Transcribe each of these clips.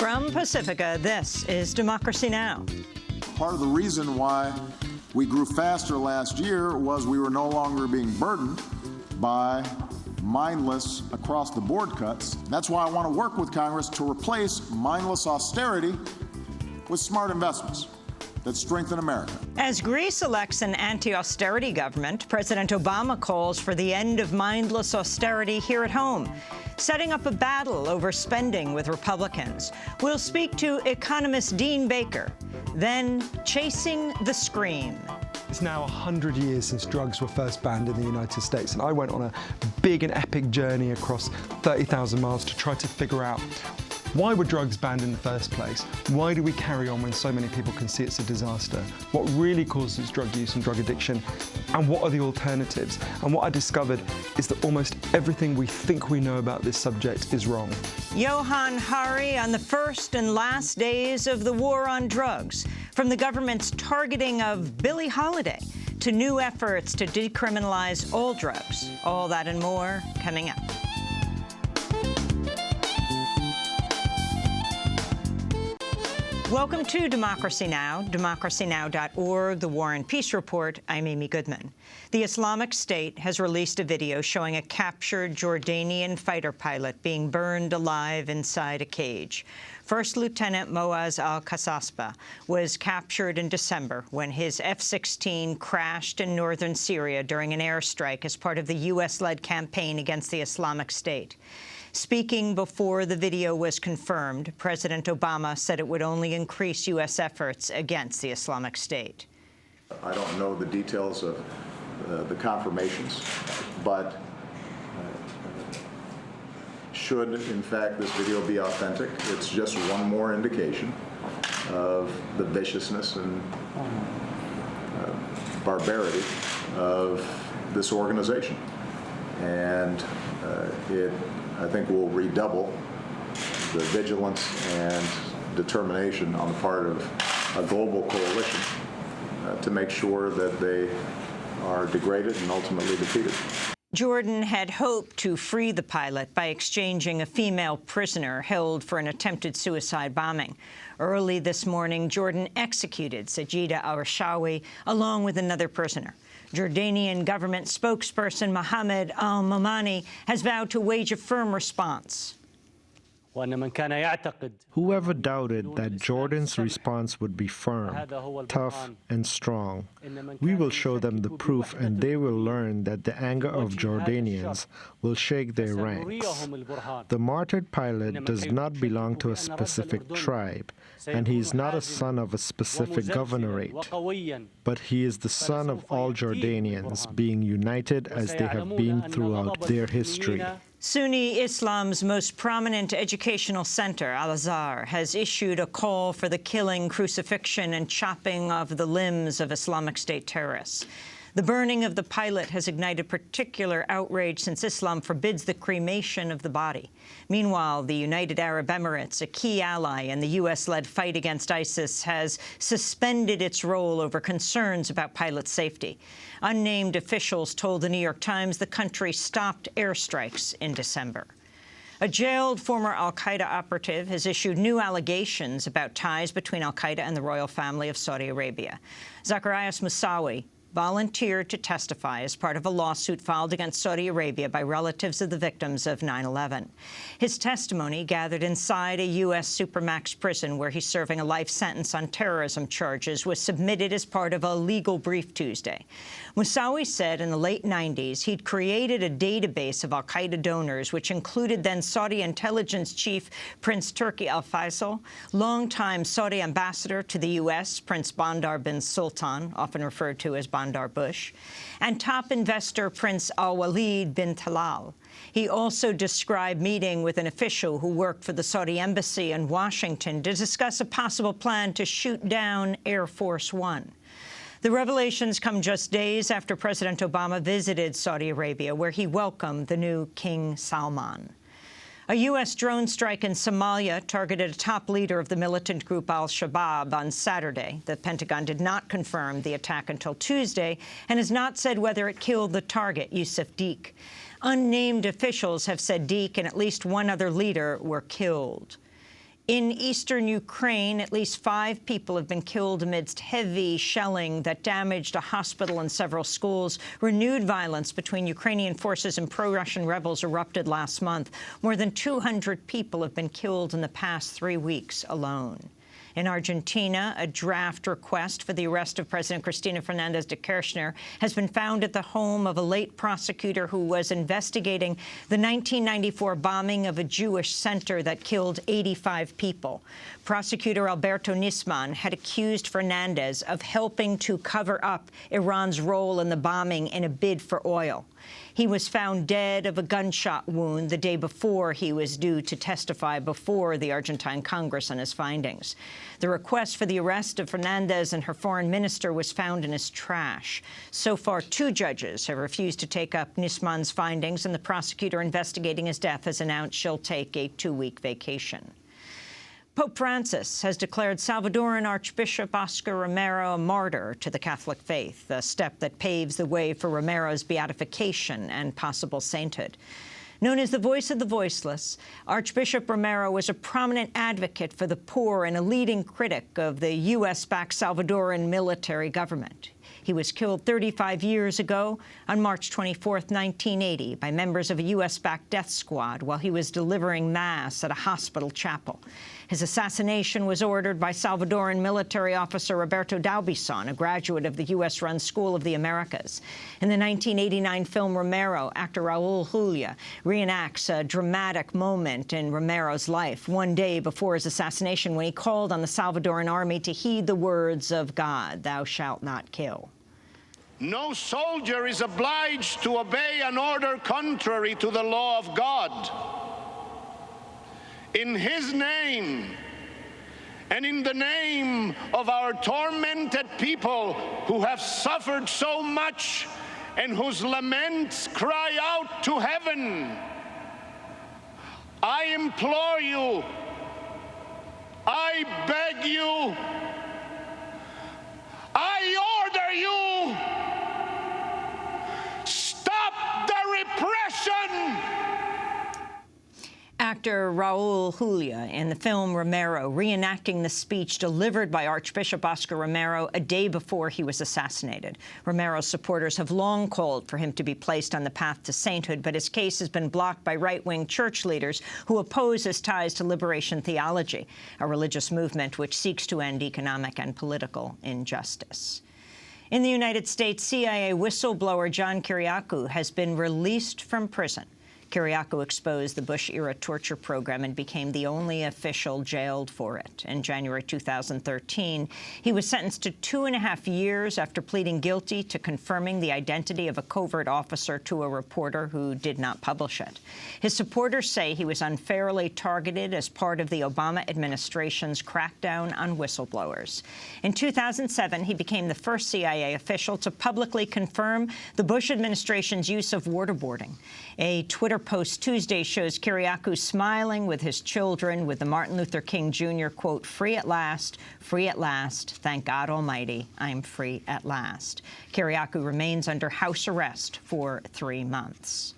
From Pacifica, this is Democracy Now! Part of the reason why we grew faster last year was we were no longer being burdened by mindless across-the-board cuts. That's why I want to work with Congress to replace mindless austerity with smart investments that strengthen America. As Greece elects an anti-austerity government, President Obama calls for the end of mindless austerity here at home, setting up a battle over spending with Republicans. We'll speak to economist Dean Baker, then chasing the scream. It's now 100 years since drugs were first banned in the United States, and I went on a big and epic journey across 30,000 miles to try to figure out why were drugs banned in the first place? Why do we carry on when so many people can see it's a disaster? What really causes drug use and drug addiction? And what are the alternatives? And what I discovered is that almost everything we think we know about this subject is wrong. Johan Hari on the first and last days of the war on drugs, from the government's targeting of Billie Holiday to new efforts to decriminalize all drugs. All that and more coming up. Welcome to Democracy Now!, democracynow.org, the War and Peace Report. I'm Amy Goodman. The Islamic State has released a video showing a captured Jordanian fighter pilot being burned alive inside a cage. First Lieutenant Moaz al-Qasasba was captured in December when his F-16 crashed in northern Syria during an airstrike as part of the U.S.-led campaign against the Islamic State. Speaking before the video was confirmed, President Obama said it would only increase U.S. efforts against the Islamic State. I don't know the details of the confirmations, but should, in fact, this video be authentic, it's just one more indication of the viciousness and barbarity of this organization. And it, I think, will redouble the vigilance and determination on the part of a global coalition to make sure that they are degraded and ultimately defeated. Jordan had hoped to free the pilot by exchanging a female prisoner held for an attempted suicide bombing. Early this morning, Jordan executed Sajida al-Rashawi along with another prisoner. Jordanian government spokesperson Mohammed al-Mamani has vowed to wage a firm response. Whoever doubted that Jordan's response would be firm, tough, and strong, we will show them the proof, and they will learn that the anger of Jordanians will shake their ranks. The martyred pilot does not belong to a specific tribe, and he is not a son of a specific governorate, but he is the son of all Jordanians, being united as they have been throughout their history. Sunni Islam's most prominent educational center, Al-Azhar, has issued a call for the killing, crucifixion, and chopping of the limbs of Islamic State terrorists. The burning of the pilot has ignited particular outrage since Islam forbids the cremation of the body. Meanwhile, the United Arab Emirates, a key ally in the U.S.-led fight against ISIS, has suspended its role over concerns about pilot safety. Unnamed officials told the New York Times the country stopped airstrikes in December. A jailed former al-Qaeda operative has issued new allegations about ties between al-Qaeda and the royal family of Saudi Arabia. Zacarias Moussaoui volunteered to testify as part of a lawsuit filed against Saudi Arabia by relatives of the victims of 9/11. His testimony, gathered inside a U.S. supermax prison where he's serving a life sentence on terrorism charges, was submitted as part of a legal brief Tuesday. Moussaoui said in the late 90s he'd created a database of al-Qaeda donors, which included then Saudi intelligence chief Prince Turki al-Faisal, longtime Saudi ambassador to the U.S., Prince Bandar bin Sultan, often referred to as Bandar Bush, and top investor Prince al-Walid bin Talal. He also described meeting with an official who worked for the Saudi embassy in Washington to discuss a possible plan to shoot down Air Force One. The revelations come just days after President Obama visited Saudi Arabia, where he welcomed the new King Salman. A U.S. drone strike in Somalia targeted a top leader of the militant group al-Shabaab on Saturday. The Pentagon did not confirm the attack until Tuesday and has not said whether it killed the target, Yusuf Deek. Unnamed officials have said Deek and at least one other leader were killed. In eastern Ukraine, at least 5 people have been killed amidst heavy shelling that damaged a hospital and several schools. Renewed violence between Ukrainian forces and pro-Russian rebels erupted last month. More than 200 people have been killed in the past 3 weeks alone. In Argentina, a draft request for the arrest of President Cristina Fernández de Kirchner has been found at the home of a late prosecutor who was investigating the 1994 bombing of a Jewish center that killed 85 people. Prosecutor Alberto Nisman had accused Fernández of helping to cover up Iran's role in the bombing in a bid for oil. He was found dead of a gunshot wound the day before he was due to testify before the Argentine Congress on his findings. The request for the arrest of Fernández and her foreign minister was found in his trash. So far, 2 judges have refused to take up Nisman's findings, and the prosecutor investigating his death has announced she'll take a 2-week vacation. Pope Francis has declared Salvadoran Archbishop Oscar Romero a martyr to the Catholic faith, a step that paves the way for Romero's beatification and possible sainthood. Known as the voice of the voiceless, Archbishop Romero was a prominent advocate for the poor and a leading critic of the U.S.-backed Salvadoran military government. He was killed 35 years ago on March 24, 1980, by members of a U.S.-backed death squad while he was delivering Mass at a hospital chapel. His assassination was ordered by Salvadoran military officer Roberto D'Aubisson, a graduate of the U.S.-run School of the Americas. In the 1989 film Romero, actor Raul Julia reenacts a dramatic moment in Romero's life, one day before his assassination, when he called on the Salvadoran army to heed the words of God, "Thou shalt not kill." No soldier is obliged to obey an order contrary to the law of God. In his name, and in the name of our tormented people who have suffered so much and whose laments cry out to heaven, I implore you, I beg you, I order you, stop the repression. Actor Raul Julia in the film Romero, reenacting the speech delivered by Archbishop Oscar Romero a day before he was assassinated. Romero's supporters have long called for him to be placed on the path to sainthood, but his case has been blocked by right-wing church leaders who oppose his ties to liberation theology, a religious movement which seeks to end economic and political injustice. In the United States, CIA whistleblower John Kiriakou has been released from prison. Kiriakou exposed the Bush-era torture program and became the only official jailed for it. In January 2013, he was sentenced to 2.5 years after pleading guilty to confirming the identity of a covert officer to a reporter who did not publish it. His supporters say he was unfairly targeted as part of the Obama administration's crackdown on whistleblowers. In 2007, he became the first CIA official to publicly confirm the Bush administration's use of waterboarding. A Twitter post Tuesday shows Kiriakou smiling with his children with the Martin Luther King Jr. quote, free at last, thank God Almighty, I'm free at last." Kiriakou remains under house arrest for 3 months.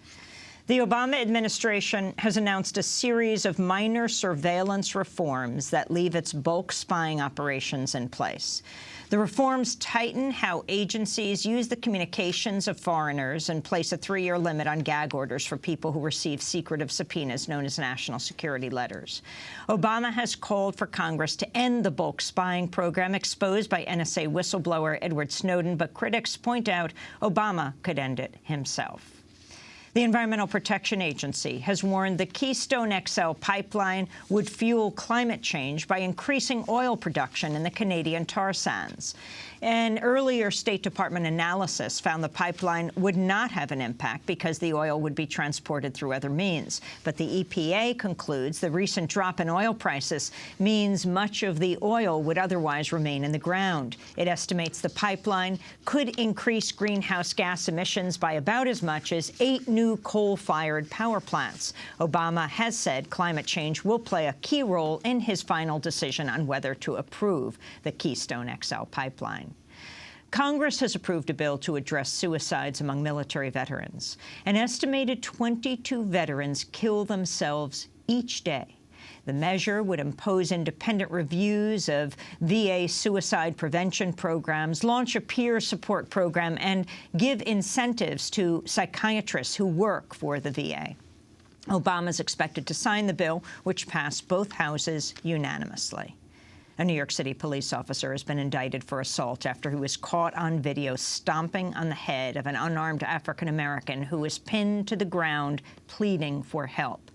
The Obama administration has announced a series of minor surveillance reforms that leave its bulk spying operations in place. The reforms tighten how agencies use the communications of foreigners and place a 3-year limit on gag orders for people who receive secretive subpoenas known as national security letters. Obama has called for Congress to end the bulk spying program exposed by NSA whistleblower Edward Snowden, but critics point out Obama could end it himself. The Environmental Protection Agency has warned the Keystone XL pipeline would fuel climate change by increasing oil production in the Canadian tar sands. An earlier State Department analysis found the pipeline would not have an impact because the oil would be transported through other means. But the EPA concludes the recent drop in oil prices means much of the oil would otherwise remain in the ground. It estimates the pipeline could increase greenhouse gas emissions by about as much as 8 new coal-fired power plants. Obama has said climate change will play a key role in his final decision on whether to approve the Keystone XL pipeline. Congress has approved a bill to address suicides among military veterans. An estimated 22 veterans kill themselves each day. The measure would impose independent reviews of VA suicide prevention programs, launch a peer support program, and give incentives to psychiatrists who work for the VA. Obama is expected to sign the bill, which passed both houses unanimously. A New York City police officer has been indicted for assault after he was caught on video stomping on the head of an unarmed African-American who was pinned to the ground, pleading for help.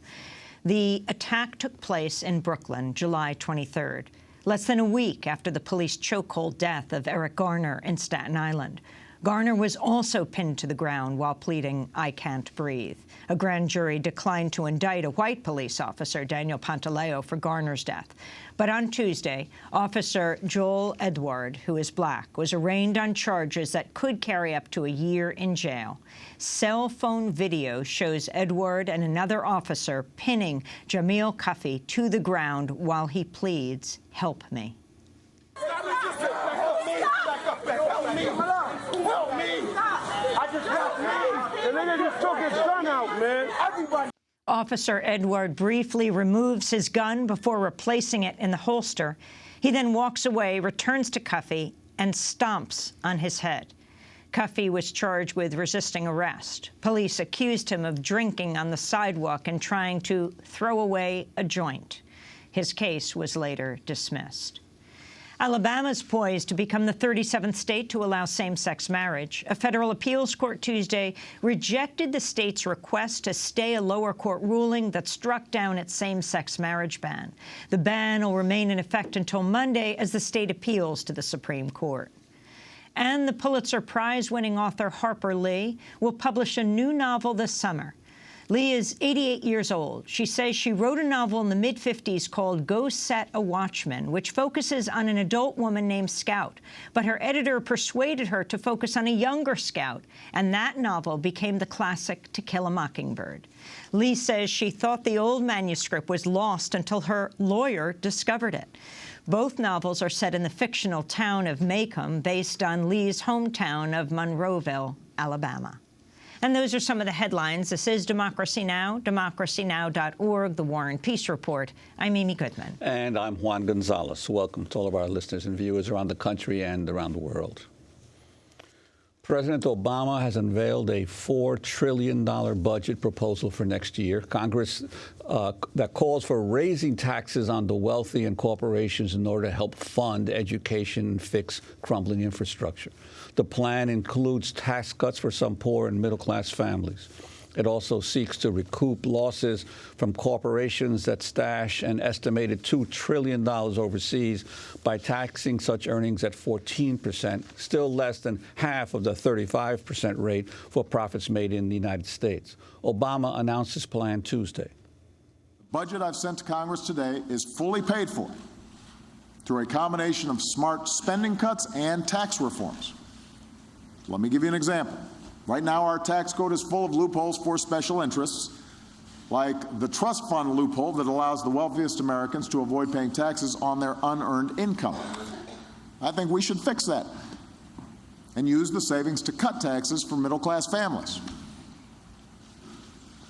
The attack took place in Brooklyn, July 23rd, less than a week after the police chokehold death of Eric Garner in Staten Island. Garner was also pinned to the ground while pleading, "I can't breathe." A grand jury declined to indict a white police officer, Daniel Pantaleo, for Garner's death. But on Tuesday, Officer Joel Edward, who is black, was arraigned on charges that could carry up to a year in jail. Cell phone video shows Edward and another officer pinning Jamil Cuffey to the ground while he pleads, "Help me." Help me! I just helped me! The nigga just took his gun out, man. Everybody. Officer Edward briefly removes his gun before replacing it in the holster. He then walks away, returns to Cuffey, and stomps on his head. Cuffey was charged with resisting arrest. Police accused him of drinking on the sidewalk and trying to throw away a joint. His case was later dismissed. Alabama's poised to become the 37th state to allow same-sex marriage. A federal appeals court Tuesday rejected the state's request to stay a lower court ruling that struck down its same-sex marriage ban. The ban will remain in effect until Monday as the state appeals to the Supreme Court. And the Pulitzer Prize-winning author Harper Lee will publish a new novel this summer. Lee is 88 years old. She says she wrote a novel in the mid-50s called Go Set a Watchman, which focuses on an adult woman named Scout. But her editor persuaded her to focus on a younger Scout, and that novel became the classic To Kill a Mockingbird. Lee says she thought the old manuscript was lost until her lawyer discovered it. Both novels are set in the fictional town of Macomb, based on Lee's hometown of Monroeville, Alabama. And those are some of the headlines. This is Democracy Now!, democracynow.org, The War and Peace Report. I'm Amy Goodman. And I'm Juan Gonzalez. Welcome to all of our listeners and viewers around the country and around the world. President Obama has unveiled a $4 trillion budget proposal for next year. Congress that calls for raising taxes on the wealthy and corporations in order to help fund education and fix crumbling infrastructure. The plan includes tax cuts for some poor and middle-class families. It also seeks to recoup losses from corporations that stash an estimated $2 trillion overseas by taxing such earnings at 14%, still less than half of the 35% rate for profits made in the United States. Obama announced his plan Tuesday. The budget I've sent to Congress today is fully paid for through a combination of smart spending cuts and tax reforms. Let me give you an example. Right now, our tax code is full of loopholes for special interests, like the trust fund loophole that allows the wealthiest Americans to avoid paying taxes on their unearned income. I think we should fix that and use the savings to cut taxes for middle-class families.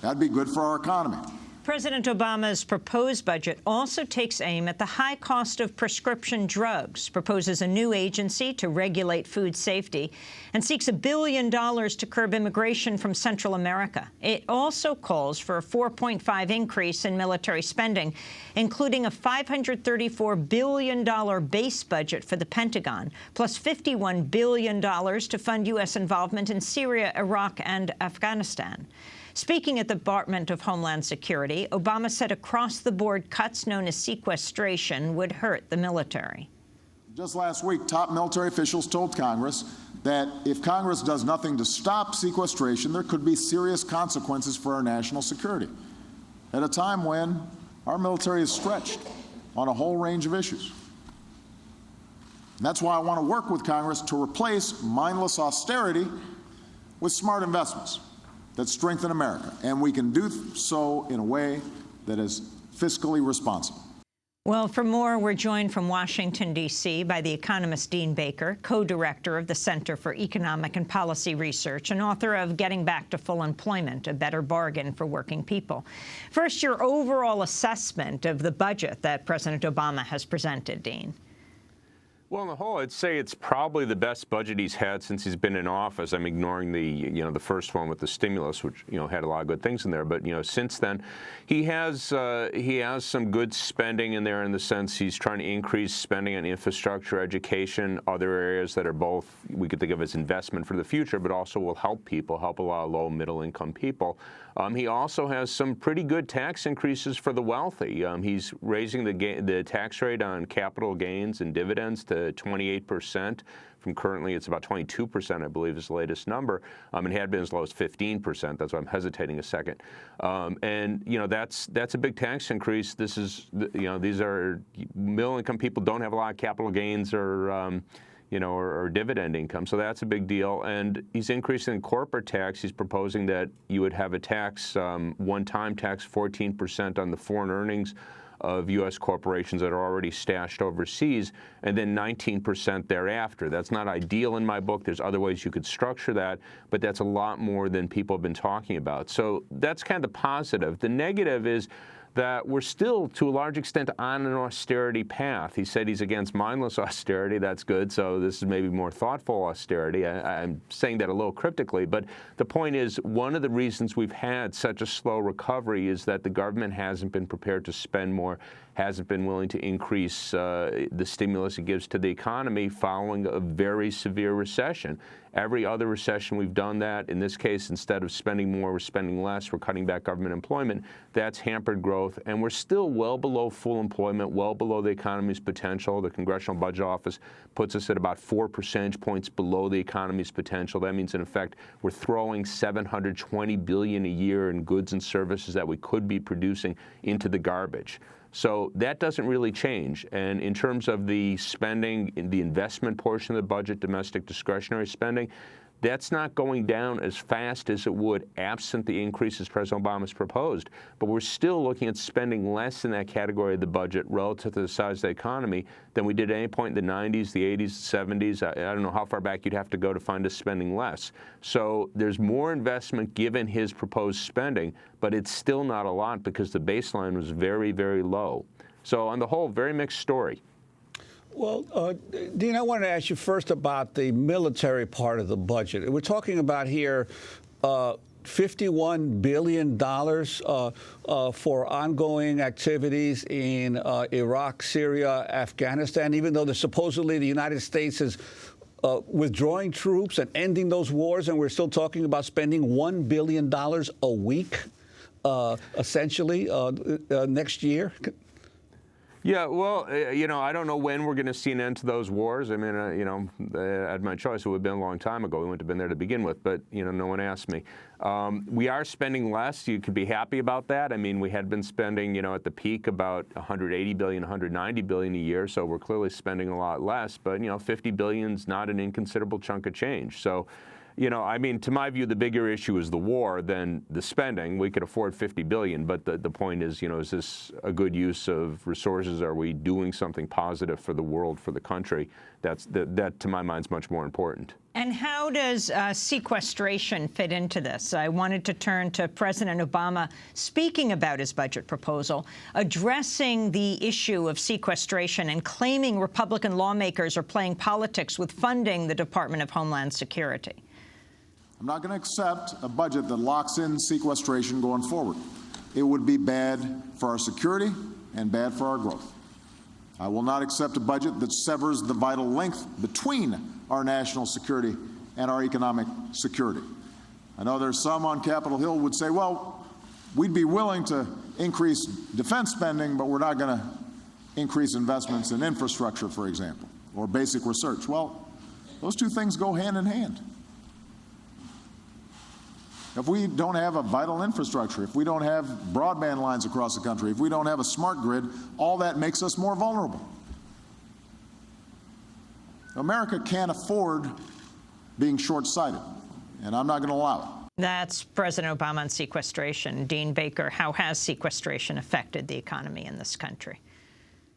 That'd be good for our economy. President Obama's proposed budget also takes aim at the high cost of prescription drugs, proposes a new agency to regulate food safety, and seeks $1 billion to curb immigration from Central America. It also calls for a 4.5% increase in military spending, including a $534 billion base budget for the Pentagon, plus $51 billion to fund U.S. involvement in Syria, Iraq, and Afghanistan. Speaking at the Department of Homeland Security, Obama said across-the-board cuts known as sequestration would hurt the military. Just last week, top military officials told Congress that if Congress does nothing to stop sequestration, there could be serious consequences for our national security at a time when our military is stretched on a whole range of issues. And that's why I want to work with Congress to replace mindless austerity with smart investments that strengthen America, and we can do so in a way that is fiscally responsible. Well, for more, we're joined from Washington, D.C. by the economist Dean Baker, co-director of the Center for Economic and Policy Research and author of Getting Back to Full Employment, A Better Bargain for Working People. First, your overall assessment of the budget that President Obama has presented, Dean. Well, on the whole, I'd say it's probably the best budget he's had since he's been in office. I'm ignoring the first one with the stimulus, which had a lot of good things in there. But since then, he has some good spending in there in the sense he's trying to increase spending on infrastructure, education, other areas that are both we could think of as investment for the future, but also will help people, help a lot of low, middle-income people. He also has some pretty good tax increases for the wealthy. He's raising the tax rate on capital gains and dividends to 28%. From currently, it's about 22%, I believe, is the latest number. It had been as low as 15%. That's why I'm hesitating a second. And that's a big tax increase. This is these are middle-income people don't have a lot of capital gains or or dividend income. So that's a big deal. And he's increasing corporate tax. He's proposing that you would have a tax, one-time tax, 14% on the foreign earnings of U.S. corporations that are already stashed overseas, and then 19% thereafter. That's not ideal in my book. There's other ways you could structure that, but that's a lot more than people have been talking about. So that's kind of the positive. The negative is that we're still, to a large extent, on an austerity path. He said he's against mindless austerity. That's good. So this is maybe more thoughtful austerity. I'm saying that a little cryptically. But the point is, one of the reasons we've had such a slow recovery is that the government hasn't been prepared to spend more, hasn't been willing to increase the stimulus it gives to the economy following a very severe recession. Every other recession, we've done that. In this case, instead of spending more, we're spending less. We're cutting back government employment. That's hampered growth. And we're still well below full employment, well below the economy's potential. The Congressional Budget Office puts us at about 4 percentage points below the economy's potential. That means, in effect, we're throwing $720 billion a year in goods and services that we could be producing into the garbage. So that doesn't really change. And in terms of the spending, in the investment portion of the budget, domestic discretionary spending, that's not going down as fast as it would absent the increases President Obama's proposed. But we're still looking at spending less in that category of the budget relative to the size of the economy than we did at any point in the 90s, the 80s, the 70s. I don't know how far back you'd have to go to find us spending less. So there's more investment given his proposed spending, but it's still not a lot because the baseline was very, very low. So on the whole, very mixed story. Well, Dean, I wanted to ask you first about the military part of the budget. We're talking about here $51 billion for ongoing activities in Iraq, Syria, Afghanistan, even though supposedly the United States is withdrawing troops and ending those wars, and we're still talking about spending $1 billion a week, essentially, next year. Yeah, well, I don't know when we're going to see an end to those wars. I mean, at my choice, it would have been a long time ago. We wouldn't have been there to begin with, but, no one asked me. We are spending less. You could be happy about that. I mean, we had been spending, at the peak about $180 billion, $190 billion a year, so we're clearly spending a lot less. But, $50 billion is not an inconsiderable chunk of change. So, I mean, to my view, the bigger issue is the war than the spending. We could afford $50 billion, but the point is, is this a good use of resources? Are we doing something positive for the world, for the country? That to my mind, is much more important. And how does sequestration fit into this? I wanted to turn to President Obama speaking about his budget proposal, addressing the issue of sequestration and claiming Republican lawmakers are playing politics with funding the Department of Homeland Security. I'm not going to accept a budget that locks in sequestration going forward. It would be bad for our security and bad for our growth. I will not accept a budget that severs the vital link between our national security and our economic security. I know there's some on Capitol Hill would say, well, we'd be willing to increase defense spending, but we're not going to increase investments in infrastructure, for example, or basic research. Well, those two things go hand in hand. If we don't have a vital infrastructure, if we don't have broadband lines across the country, if we don't have a smart grid, all that makes us more vulnerable. America can't afford being short-sighted, and I'm not going to allow it. That's President Obama on sequestration. Dean Baker, how has sequestration affected the economy in this country?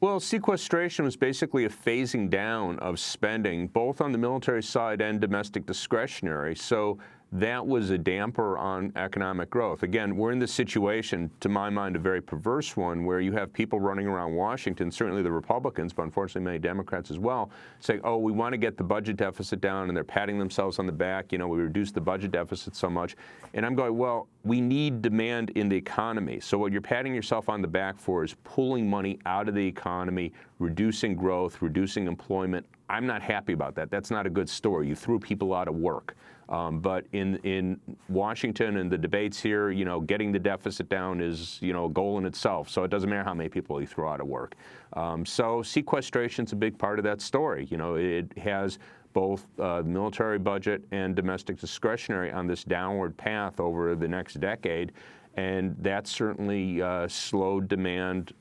Well, sequestration was basically a phasing down of spending, both on the military side and domestic discretionary. So that was a damper on economic growth. Again, we're in this situation, to my mind, a very perverse one, where you have people running around Washington, certainly the Republicans, but unfortunately many Democrats as well, saying, oh, we want to get the budget deficit down, and they're patting themselves on the back. You know, we reduced the budget deficit so much. And I'm going, well, we need demand in the economy. So what you're patting yourself on the back for is pulling money out of the economy, reducing growth, reducing employment. I'm not happy about that. That's not a good story. You threw people out of work. But in Washington and the debates here, you know, getting the deficit down is, you know, a goal in itself. So it doesn't matter how many people you throw out of work. So sequestration's a big part of that story. You know, it has both the military budget and domestic discretionary on this downward path over the next decade. And that certainly slowed demand,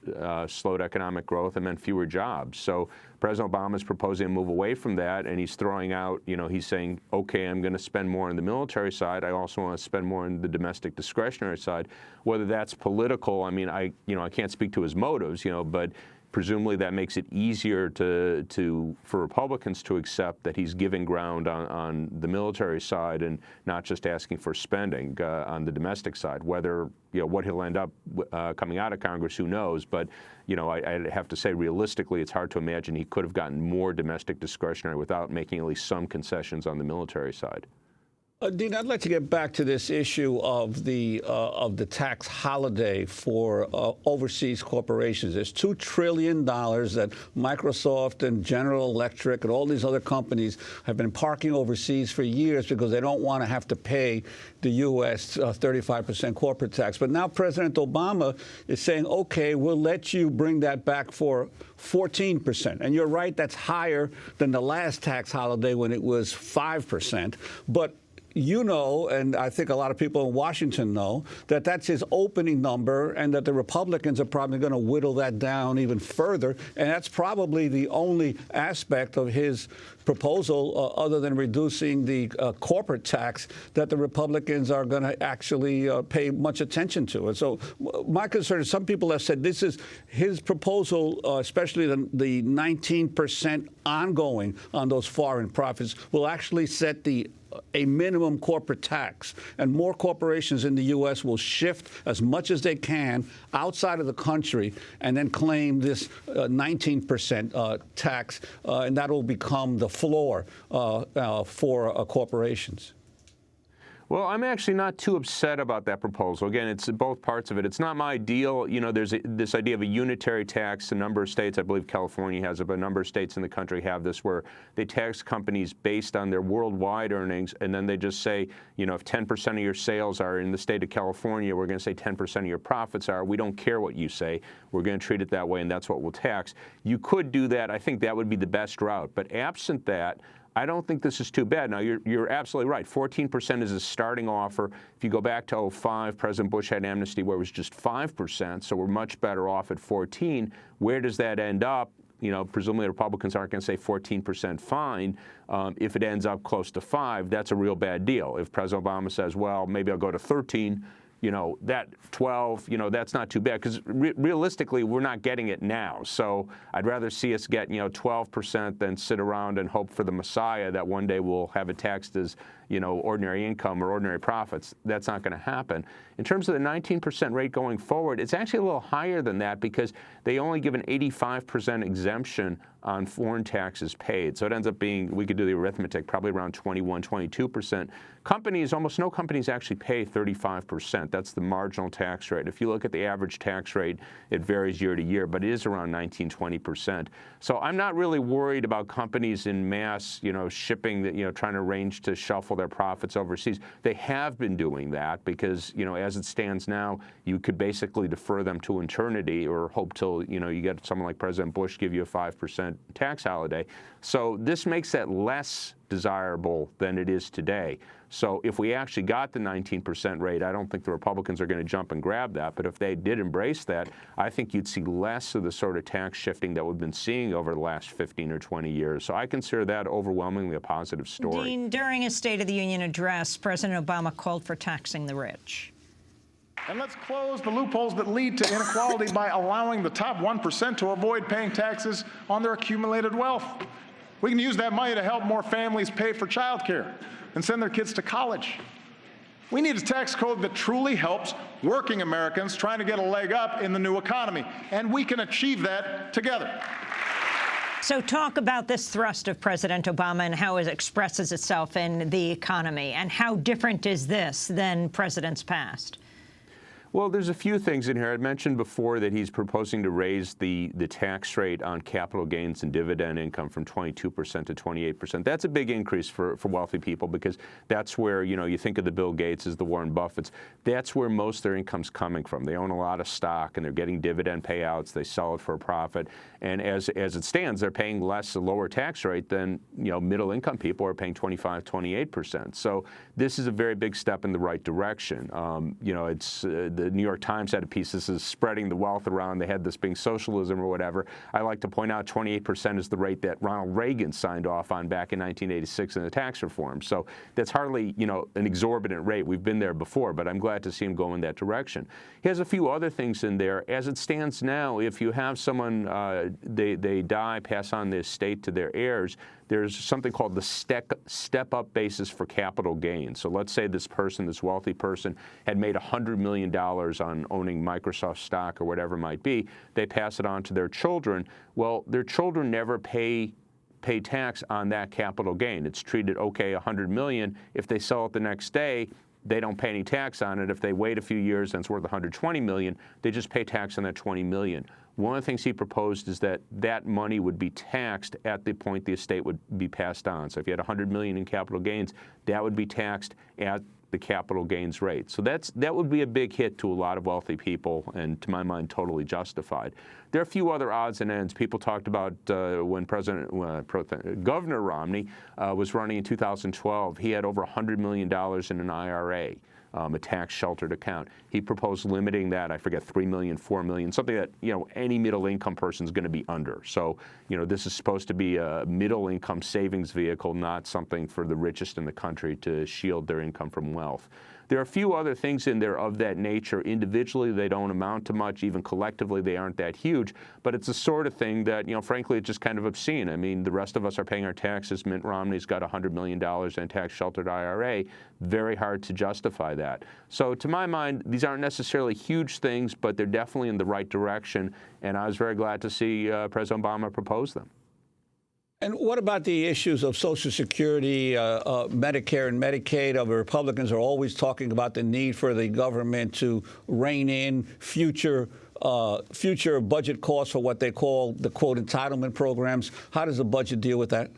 slowed economic growth, and meant fewer jobs. So President Obama is proposing to move away from that, and he's throwing out, you know, he's saying, okay, I'm going to spend more on the military side. I also want to spend more on the domestic discretionary side. Whether that's political, I mean, I can't speak to his motives, you know, but presumably that makes it easier for Republicans to accept that he's giving ground on the military side and not just asking for spending on the domestic side. Whether, you know, what he'll end up coming out of Congress, who knows? But, you know, I have to say, realistically, it's hard to imagine he could have gotten more domestic discretionary without making at least some concessions on the military side. Dean, I'd like to get back to this issue of the tax holiday for overseas corporations. There's $2 trillion that Microsoft and General Electric and all these other companies have been parking overseas for years because they don't want to have to pay the U.S. 35% corporate tax. But now President Obama is saying, okay, we'll let you bring that back for 14%. And you're right, that's higher than the last tax holiday when it was 5%. But you know, and I think a lot of people in Washington know, that that's his opening number and that the Republicans are probably going to whittle that down even further. And that's probably the only aspect of his proposal, other than reducing the corporate tax, that the Republicans are going to actually pay much attention to. And so my concern is, some people have said this is his proposal, especially the 19% ongoing on those foreign profits, will actually set a minimum corporate tax, and more corporations in the U.S. will shift as much as they can outside of the country and then claim this 19% tax, and that will become the floor for corporations. Well, I'm actually not too upset about that proposal. Again, it's both parts of it. It's not my deal. You know, there's this idea of a unitary tax. A number of states, I believe California has it, but a number of states in the country have this, where they tax companies based on their worldwide earnings, and then they just say, you know, if 10% of your sales are in the state of California, we're going to say 10% of your profits are. We don't care what you say. We're going to treat it that way, and that's what we'll tax. You could do that. I think that would be the best route. But absent that, I don't think this is too bad. Now, you're absolutely right. 14% is a starting offer. If you go back to 2005, President Bush had amnesty where it was just 5%, so we're much better off at 14. Where does that end up? You know, presumably the Republicans aren't going to say 14% fine. If it ends up close to 5, that's a real bad deal. If President Obama says, well, maybe I'll go to 13, you know, that 12, you know, that's not too bad, because realistically, we're not getting it now. So I'd rather see us get, you know, 12% than sit around and hope for the Messiah that one day we'll have it taxed as, you know, ordinary income or ordinary profits. That's not going to happen. In terms of the 19% rate going forward, it's actually a little higher than that, because they only give an 85% exemption on foreign taxes paid. So it ends up being, we could do the arithmetic, probably around 21, 22%. Companies, almost no companies actually pay 35%. That's the marginal tax rate. If you look at the average tax rate, it varies year to year, but it is around 19, 20%. So I'm not really worried about companies in mass, you know, shipping, that, you know, trying to arrange to shuffle their profits overseas. They have been doing that because, you know, as it stands now, you could basically defer them to eternity, or hope till, you know, you get someone like President Bush give you a 5% tax holiday. So this makes that less desirable than it is today. So if we actually got the 19% rate, I don't think the Republicans are going to jump and grab that. But if they did embrace that, I think you'd see less of the sort of tax shifting that we've been seeing over the last 15 or 20 years. So I consider that overwhelmingly a positive story. Dean, during his State of the Union address, President Obama called for taxing the rich. And let's close the loopholes that lead to inequality by allowing the top 1% to avoid paying taxes on their accumulated wealth. We can use that money to help more families pay for childcare and send their kids to college. We need a tax code that truly helps working Americans trying to get a leg up in the new economy, and we can achieve that together. So talk about this thrust of President Obama and how it expresses itself in the economy, and how different is this than presidents past? Well, there's a few things in here. I mentioned before that he's proposing to raise the tax rate on capital gains and dividend income from 22% to 28%. That's a big increase for wealthy people, because that's where, you think of the Bill Gateses, the Warren Buffetts. That's where most of their income's coming from. They own a lot of stock, and they're getting dividend payouts. They sell it for a profit. And as it stands, they're paying a lower tax rate than, middle-income people are paying 25, 28%. So this is a very big step in the right direction. It's the New York Times had a piece. This is spreading the wealth around. They had this being socialism or whatever. I like to point out 28% is the rate that Ronald Reagan signed off on back in 1986 in the tax reform. So that's hardly, an exorbitant rate. We've been there before, but I'm glad to see him go in that direction. He has a few other things in there. As it stands now, if you have someone, they die, pass on the estate to their heirs, there's something called the step-up basis for capital gains. So let's say this wealthy person, had made $100 million on owning Microsoft stock or whatever it might be. They pass it on to their children. Well, their children never pay tax on that capital gain. It's treated, okay, $100 million. If they sell it the next day, they don't pay any tax on it. If they wait a few years and it's worth $120 million, they just pay tax on that $20 million. One of the things he proposed is that that money would be taxed at the point the estate would be passed on. So if you had $100 million in capital gains, that would be taxed at the capital gains rate. So that would be a big hit to a lot of wealthy people, and to my mind, totally justified. There are a few other odds and ends. People talked about when Governor Romney was running in 2012, he had over $100 million in an IRA. A tax-sheltered account. He proposed limiting that, I forget, 3 million, 4 million, something that, any middle-income person is going to be under. So, this is supposed to be a middle-income savings vehicle, not something for the richest in the country to shield their income from wealth. There are a few other things in there of that nature. Individually, they don't amount to much. Even collectively, they aren't that huge. But it's the sort of thing that, frankly, it's just kind of obscene. I mean, the rest of us are paying our taxes. Mitt Romney's got $100 million in tax-sheltered IRA. Very hard to justify that. So to my mind, these aren't necessarily huge things, but they're definitely in the right direction. And I was very glad to see President Obama propose them. And what about the issues of Social Security, Medicare and Medicaid? The Republicans are always talking about the need for the government to rein in future budget costs for what they call the, quote, entitlement programs. How does the budget deal with that?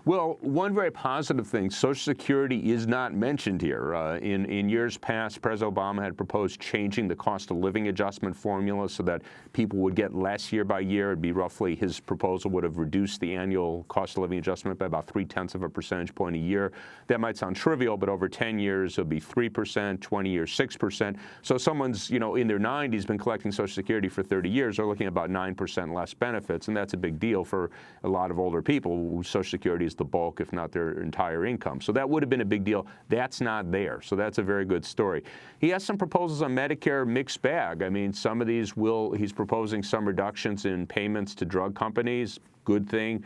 Well, one very positive thing, Social Security is not mentioned here. In years past, President Obama had proposed changing the cost of living adjustment formula so that people would get less year by year. It'd be roughly, his proposal would have reduced the annual cost of living adjustment by about 0.3 of a percentage point a year. That might sound trivial, but over 10 years, it'll be 3%, 20 years, 6%. So someone's, in their 90s, been collecting Social Security for 30 years, they're looking at about 9% less benefits, and that's a big deal for a lot of older people whose Social Security is the bulk, if not their entire income. So that would have been a big deal. That's not there. So that's a very good story. He has some proposals on Medicare, mixed bag. I mean, some of these he's proposing some reductions in payments to drug companies. Good thing.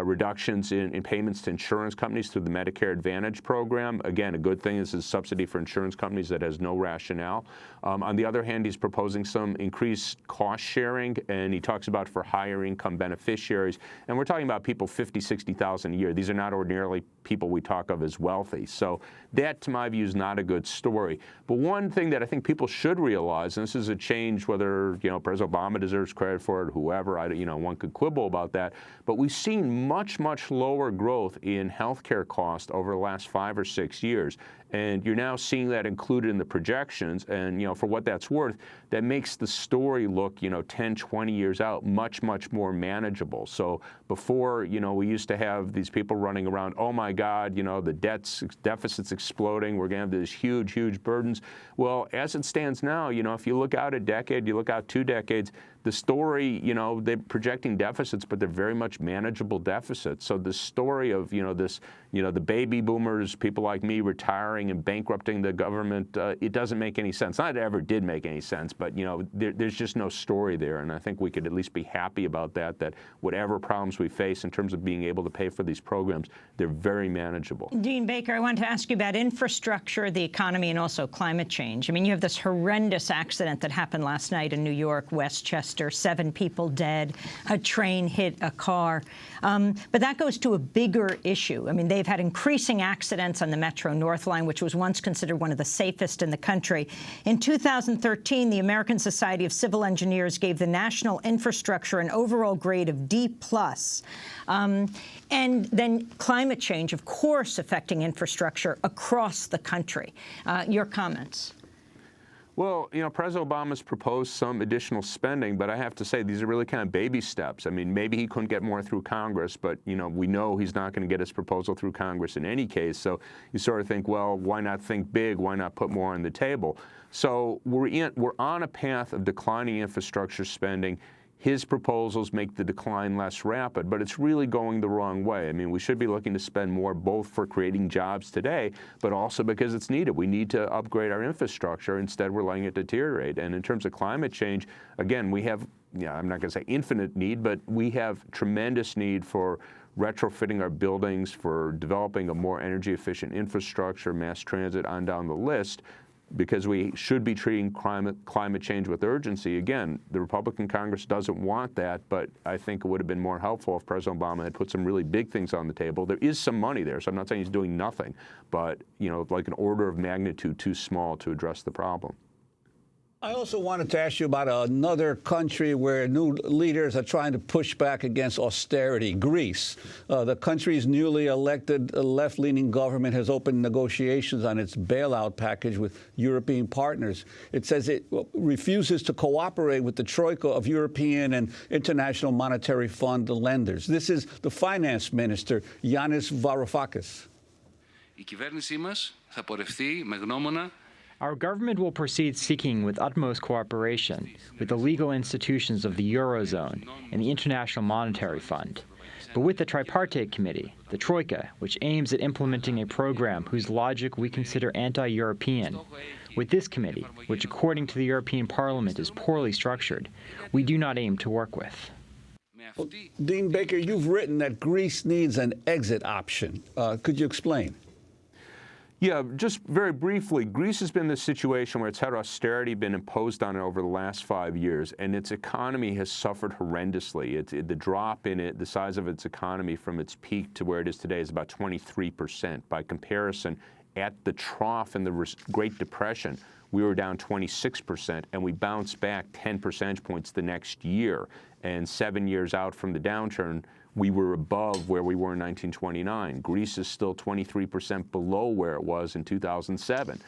Reductions in payments to insurance companies through the Medicare Advantage program. Again, a good thing. This is subsidy for insurance companies that has no rationale. On the other hand, he's proposing some increased cost sharing, and he talks about for higher income beneficiaries. And we're talking about people $50,000, $60,000 a year. These are not ordinarily people we talk of as wealthy. So that, to my view, is not a good story. But one thing that I think people should realize, and this is a change, whether President Obama deserves credit for it, whoever, one could quibble about that, but we've seen much, much lower growth in healthcare costs over the last 5 or 6 years. And you're now seeing that included in the projections. And, for what that's worth, that makes the story look, 10, 20 years out, much, much more manageable. So before, we used to have these people running around, oh, my God, the deficit's exploding. We're going to have these huge, huge burdens. Well, as it stands now, if you look out a decade, you look out 2 decades, the story, you know, they're projecting deficits, but they're very much manageable deficits. So the story of, you know, this, you know, the baby boomers, people like me retiring and bankrupting the government, it doesn't make any sense. Not that it ever did make any sense, but, you know, there's just no story there. And I think we could at least be happy about that, that whatever problems we face in terms of being able to pay for these programs, they're very manageable. Dean Baker, I wanted to ask you about infrastructure, the economy, and also climate change. I mean, you have this horrendous accident that happened last night in New York, Westchester, 7 people dead, a train hit a car. But that goes to a bigger issue. I mean, they've had increasing accidents on the Metro North Line, which was once considered one of the safest in the country. In 2013, the American Society of Civil Engineers gave the national infrastructure an overall grade of D+. And then climate change, of course, affecting infrastructure across the country. Your comments? Well, you know, President Obama's proposed some additional spending, but I have to say these are really kind of baby steps. I mean, maybe he couldn't get more through Congress, but, you know, we know he's not going to get his proposal through Congress in any case. So you sort of think, well, why not think big? Why not put more on the table? So we're on a path of declining infrastructure spending. His proposals make the decline less rapid, but it's really going the wrong way. I mean, we should be looking to spend more both for creating jobs today, but also because it's needed. We need to upgrade our infrastructure. Instead, we're letting it deteriorate. And in terms of climate change, again, we have, I'm not going to say infinite need, but we have tremendous need for retrofitting our buildings, for developing a more energy-efficient infrastructure, mass transit, on down the list, because we should be treating climate change with urgency. Again, the Republican Congress doesn't want that, but I think it would have been more helpful if President Obama had put some really big things on the table. There is some money there, so I'm not saying he's doing nothing, but, you know, like an order of magnitude too small to address the problem. I also wanted to ask you about another country where new leaders are trying to push back against austerity, Greece. The country's newly elected left-leaning government has opened negotiations on its bailout package with European partners. It says it refuses to cooperate with the troika of European and International Monetary Fund lenders. This is the finance minister, Yanis Varoufakis. Η κυβέρνησή μας θα πορευτεί με γνώμονα. Our government will proceed seeking with utmost cooperation with the legal institutions of the Eurozone and the International Monetary Fund, but with the Tripartite Committee, the Troika, which aims at implementing a program whose logic we consider anti-European. With this committee, which according to the European Parliament is poorly structured, we do not aim to work with. Well, Dean Baker, you've written that Greece needs an exit option. Could you explain? Yeah, just very briefly, Greece has been in this situation where it's had austerity been imposed on it over the last 5 years, and its economy has suffered horrendously. The drop in it, the size of its economy from its peak to where it is today is about 23%. By comparison, at the trough in the Great Depression, we were down 26%, and we bounced back 10 percentage points the next year. And 7 years out from the downturn, we were above where we were in 1929. Greece is still 23% below where it was in 2007.